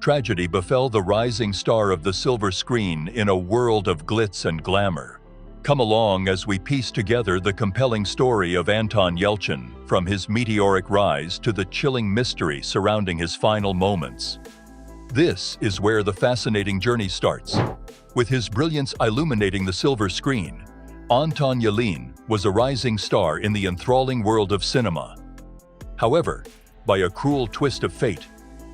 Tragedy befell the rising star of the silver screen in a world of glitz and glamour. Come along as we piece together the compelling story of Anton Yelchin, from his meteoric rise to the chilling mystery surrounding his final moments. This is where the fascinating journey starts. With his brilliance illuminating the silver screen, Anton Yelin was a rising star in the enthralling world of cinema. However, by a cruel twist of fate,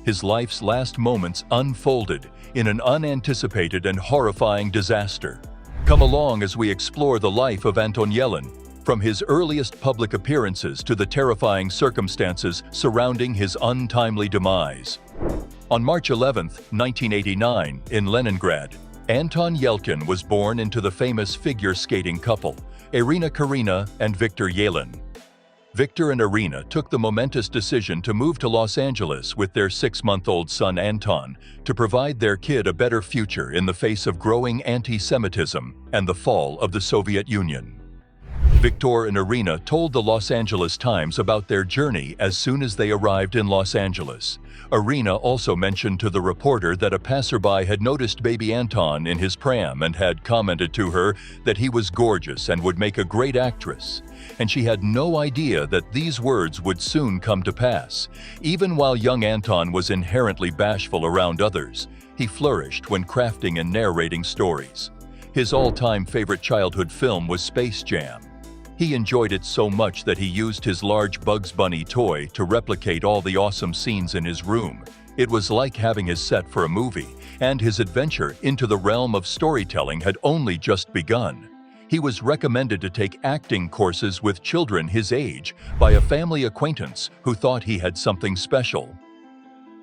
his life's last moments unfolded in an unanticipated and horrifying disaster. Come along as we explore the life of Anton Yelin, from his earliest public appearances to the terrifying circumstances surrounding his untimely demise. On March 11, 1989, in Leningrad, Anton Yelchin was born into the famous figure skating couple, Irina Karina and Viktor Yelin. Viktor and Irina took the momentous decision to move to Los Angeles with their 6-month-old son Anton to provide their kid a better future in the face of growing anti-Semitism and the fall of the Soviet Union. Viktor and Irina told the Los Angeles Times about their journey as soon as they arrived in Los Angeles. Irina also mentioned to the reporter that a passerby had noticed baby Anton in his pram and had commented to her that he was gorgeous and would make a great actress. And she had no idea that these words would soon come to pass. Even while young Anton was inherently bashful around others, he flourished when crafting and narrating stories. His all-time favorite childhood film was Space Jam. He enjoyed it so much that he used his large Bugs Bunny toy to replicate all the awesome scenes in his room. It was like having his set for a movie, and his adventure into the realm of storytelling had only just begun. He was recommended to take acting courses with children his age by a family acquaintance who thought he had something special.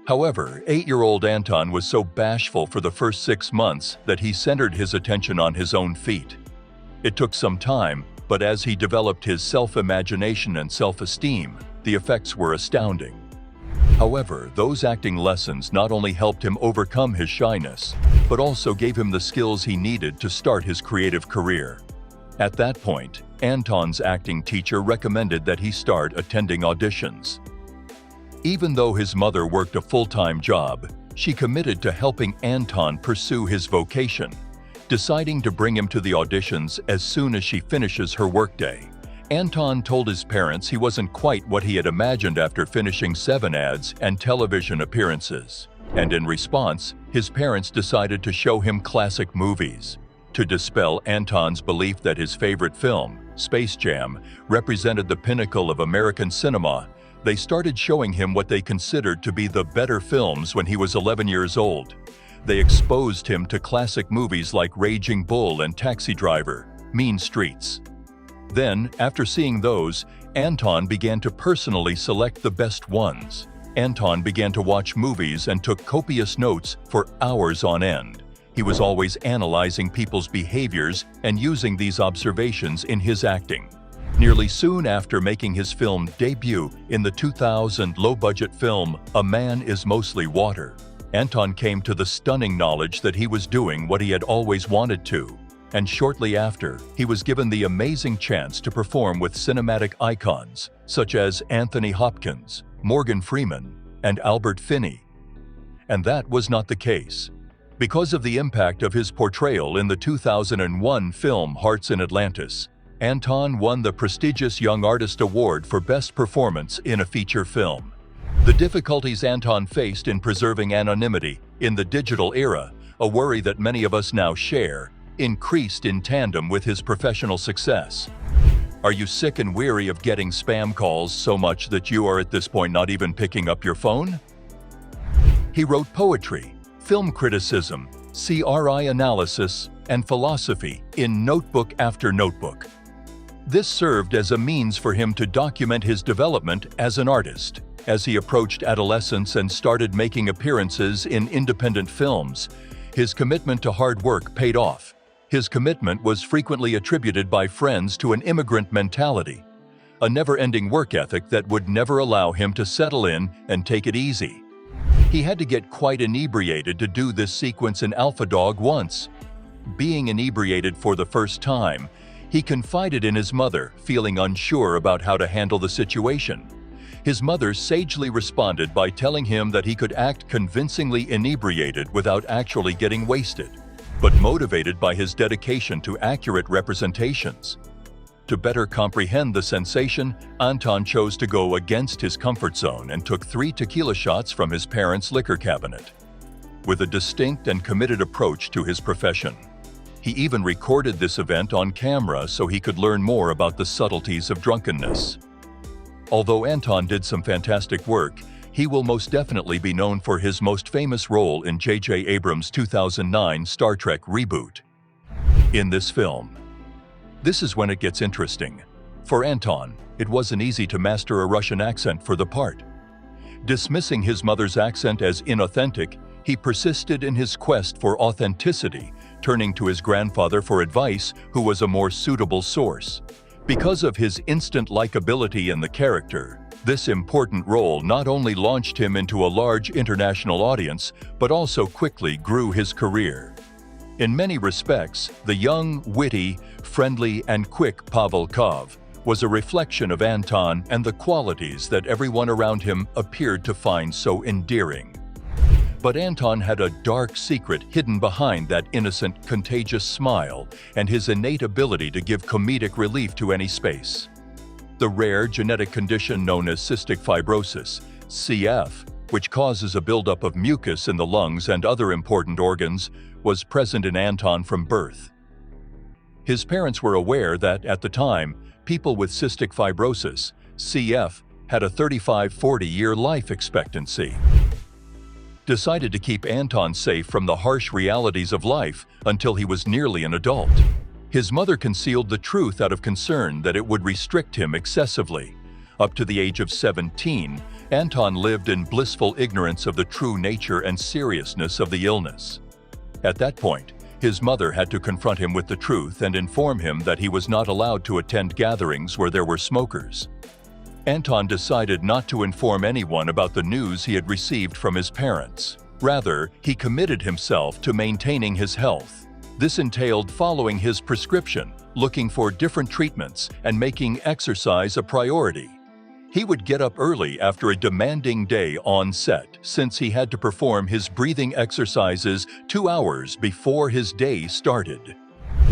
However, 8-year-old Anton was so bashful for the first 6 months that he centered his attention on his own feat. It took some time, but as he developed his self-imagination and self-esteem, the effects were astounding. However, those acting lessons not only helped him overcome his shyness, but also gave him the skills he needed to start his creative career. At that point, Anton's acting teacher recommended that he start attending auditions. Even though his mother worked a full-time job, she committed to helping Anton pursue his vocation, deciding to bring him to the auditions as soon as she finishes her workday. Anton told his parents he wasn't quite what he had imagined after finishing 7 ads and television appearances. And in response, his parents decided to show him classic movies. To dispel Anton's belief that his favorite film, Space Jam, represented the pinnacle of American cinema, they started showing him what they considered to be the better films when he was 11 years old. They exposed him to classic movies like Raging Bull and Taxi Driver, Mean Streets. Then, after seeing those, Anton began to personally select the best ones. Anton began to watch movies and took copious notes for hours on end. He was always analyzing people's behaviors and using these observations in his acting. Nearly soon after making his film debut in the 2000 low-budget film A Man Is Mostly Water, Anton came to the stunning knowledge that he was doing what he had always wanted to. And shortly after, he was given the amazing chance to perform with cinematic icons such as Anthony Hopkins, Morgan Freeman, and Albert Finney. And that was not the case. Because of the impact of his portrayal in the 2001 film Hearts in Atlantis, Anton won the prestigious Young Artist Award for Best Performance in a Feature Film. The difficulties Anton faced in preserving anonymity in the digital era, a worry that many of us now share, increased in tandem with his professional success. Are you sick and weary of getting spam calls so much that you are at this point not even picking up your phone? He wrote poetry, film criticism, CRI analysis, and philosophy in notebook after notebook. This served as a means for him to document his development as an artist. As he approached adolescence and started making appearances in independent films, his commitment to hard work paid off. His commitment was frequently attributed by friends to an immigrant mentality, a never-ending work ethic that would never allow him to settle in and take it easy. He had to get quite inebriated to do this sequence in Alpha Dog once. Being inebriated for the first time, he confided in his mother, feeling unsure about how to handle the situation. His mother sagely responded by telling him that he could act convincingly inebriated without actually getting wasted, but motivated by his dedication to accurate representations. To better comprehend the sensation, Anton chose to go against his comfort zone and took 3 tequila shots from his parents' liquor cabinet. With a distinct and committed approach to his profession. He even recorded this event on camera so he could learn more about the subtleties of drunkenness. Although Anton did some fantastic work, he will most definitely be known for his most famous role in J.J. Abrams' 2009 Star Trek reboot. In this film, this is when it gets interesting. For Anton, it wasn't easy to master a Russian accent for the part. Dismissing his mother's accent as inauthentic, he persisted in his quest for authenticity, turning to his grandfather for advice, who was a more suitable source. Because of his instant likability in the character, this important role not only launched him into a large international audience, but also quickly grew his career. In many respects, the young, witty, friendly, and quick Pavel Kov was a reflection of Anton and the qualities that everyone around him appeared to find so endearing. But Anton had a dark secret hidden behind that innocent, contagious smile and his innate ability to give comedic relief to any space. The rare genetic condition known as cystic fibrosis, CF, which causes a buildup of mucus in the lungs and other important organs, was present in Anton from birth. His parents were aware that, at the time, people with cystic fibrosis, CF, had a 35-40-year life expectancy. Decided to keep Anton safe from the harsh realities of life until he was nearly an adult. His mother concealed the truth out of concern that it would restrict him excessively. Up to the age of 17, Anton lived in blissful ignorance of the true nature and seriousness of the illness. At that point, his mother had to confront him with the truth and inform him that he was not allowed to attend gatherings where there were smokers. Anton decided not to inform anyone about the news he had received from his parents. Rather, he committed himself to maintaining his health. This entailed following his prescription, looking for different treatments, and making exercise a priority. He would get up early after a demanding day on set, since he had to perform his breathing exercises 2 hours before his day started.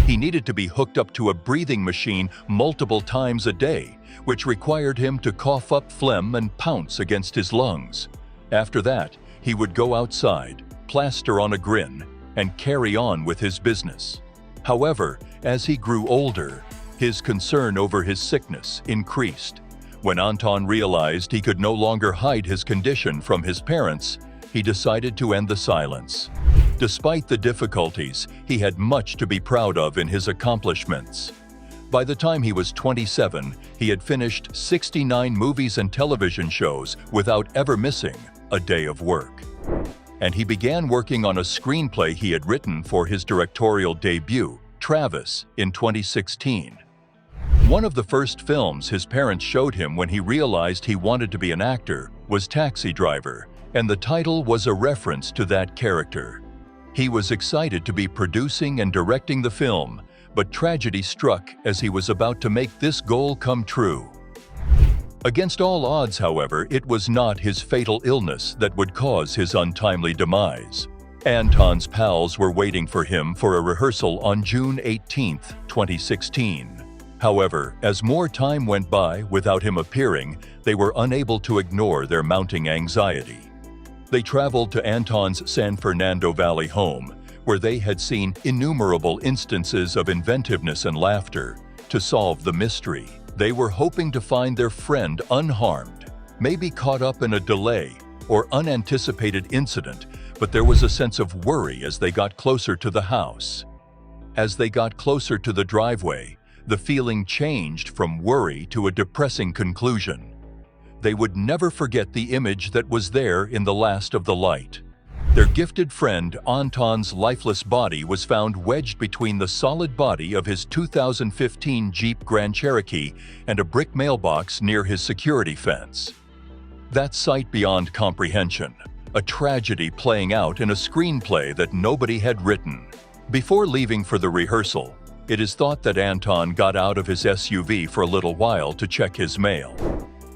He needed to be hooked up to a breathing machine multiple times a day, which required him to cough up phlegm and pounce against his lungs. After that, he would go outside, plaster on a grin, and carry on with his business. However, as he grew older, his concern over his sickness increased. When Anton realized he could no longer hide his condition from his parents, he decided to end the silence. Despite the difficulties, he had much to be proud of in his accomplishments. By the time he was 27, he had finished 69 movies and television shows without ever missing a day of work. And he began working on a screenplay he had written for his directorial debut, Travis, in 2016. One of the first films his parents showed him when he realized he wanted to be an actor was Taxi Driver, and the title was a reference to that character. He was excited to be producing and directing the film, but tragedy struck as he was about to make this goal come true. Against all odds, however, it was not his fatal illness that would cause his untimely demise. Anton's pals were waiting for him for a rehearsal on June 18, 2016. However, as more time went by without him appearing, they were unable to ignore their mounting anxiety. They traveled to Anton's San Fernando Valley home, where they had seen innumerable instances of inventiveness and laughter. To solve the mystery, they were hoping to find their friend unharmed, maybe caught up in a delay or unanticipated incident, but there was a sense of worry as they got closer to the house. As they got closer to the driveway, the feeling changed from worry to a depressing conclusion. They would never forget the image that was there in the last of the light. Their gifted friend Anton's lifeless body was found wedged between the solid body of his 2015 Jeep Grand Cherokee and a brick mailbox near his security fence. That sight beyond comprehension, a tragedy playing out in a screenplay that nobody had written. Before leaving for the rehearsal, it is thought that Anton got out of his SUV for a little while to check his mail.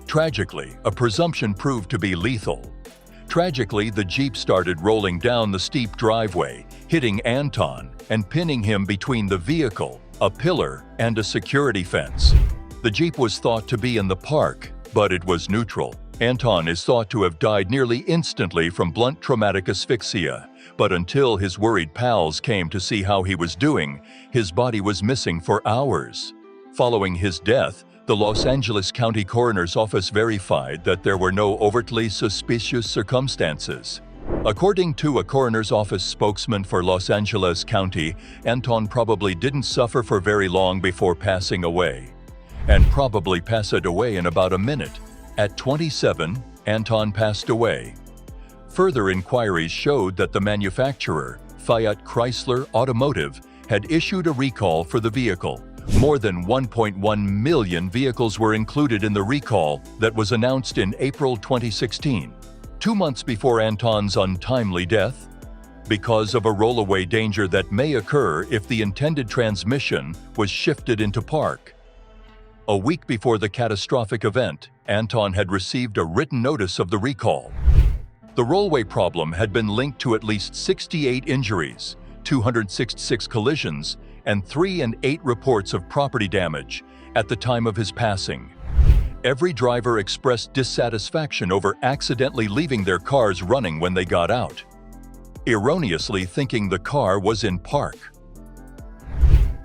Tragically, a presumption proved to be lethal. Tragically, the Jeep started rolling down the steep driveway, hitting Anton and pinning him between the vehicle, a pillar, and a security fence. The Jeep was thought to be in the park, but it was neutral. Anton is thought to have died nearly instantly from blunt traumatic asphyxia, but until his worried pals came to see how he was doing, his body was missing for hours. Following his death, the Los Angeles County Coroner's Office verified that there were no overtly suspicious circumstances. According to a coroner's office spokesman for Los Angeles County, Anton probably didn't suffer for very long before passing away, and probably passed away in about a minute. At 27, Anton passed away. Further inquiries showed that the manufacturer, Fiat Chrysler Automotive, had issued a recall for the vehicle. More than 1.1 million vehicles were included in the recall that was announced in April 2016, 2 months before Anton's untimely death, because of a rollaway danger that may occur if the intended transmission was shifted into park. A week before the catastrophic event, Anton had received a written notice of the recall. The rollway problem had been linked to at least 68 injuries, 266 collisions, and 3 and 8 reports of property damage at the time of his passing. Every driver expressed dissatisfaction over accidentally leaving their cars running when they got out, erroneously thinking the car was in park.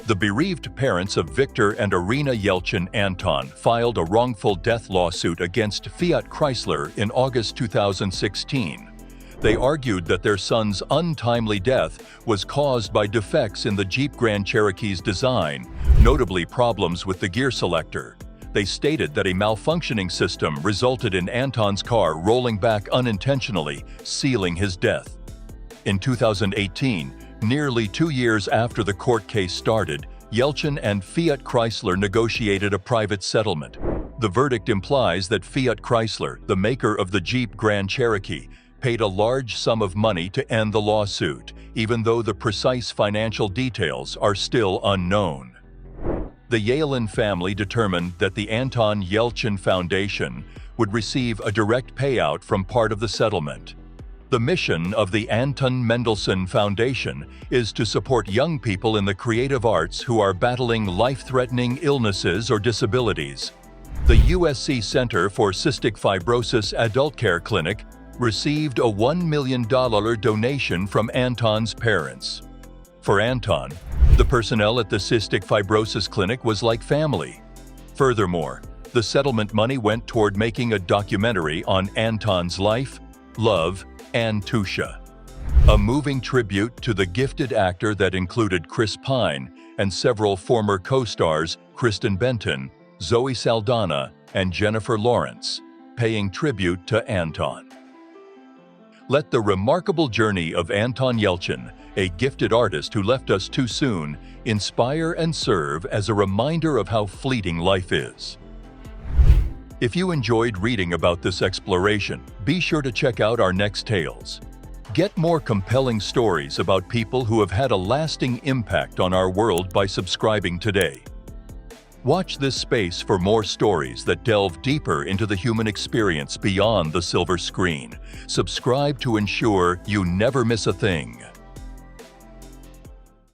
The bereaved parents of Victor and Irina Yelchin Anton filed a wrongful death lawsuit against Fiat Chrysler in August 2016. They argued that their son's untimely death was caused by defects in the Jeep Grand Cherokee's design, notably problems with the gear selector. They stated that a malfunctioning system resulted in Anton's car rolling back unintentionally, sealing his death. In 2018, nearly 2 years after the court case started, Yelchin and Fiat Chrysler negotiated a private settlement. The verdict implies that Fiat Chrysler, the maker of the Jeep Grand Cherokee, paid a large sum of money to end the lawsuit, even though the precise financial details are still unknown. The Yelin family determined that the Anton Yelchin Foundation would receive a direct payout from part of the settlement. The mission of the Anton Mendelssohn Foundation is to support young people in the creative arts who are battling life-threatening illnesses or disabilities. The USC Center for Cystic Fibrosis Adult Care Clinic received a $1 million donation from Anton's parents. For Anton, the personnel at the Cystic Fibrosis Clinic was like family. Furthermore, the settlement money went toward making a documentary on Anton's life, love, and Tusha, a moving tribute to the gifted actor that included Chris Pine and several former co-stars Kristen Benton, Zoe Saldana, and Jennifer Lawrence, paying tribute to Anton. Let the remarkable journey of Anton Yelchin, a gifted artist who left us too soon, inspire and serve as a reminder of how fleeting life is. If you enjoyed reading about this exploration, be sure to check out our next tales. Get more compelling stories about people who have had a lasting impact on our world by subscribing today. Watch this space for more stories that delve deeper into the human experience beyond the silver screen. Subscribe to ensure you never miss a thing.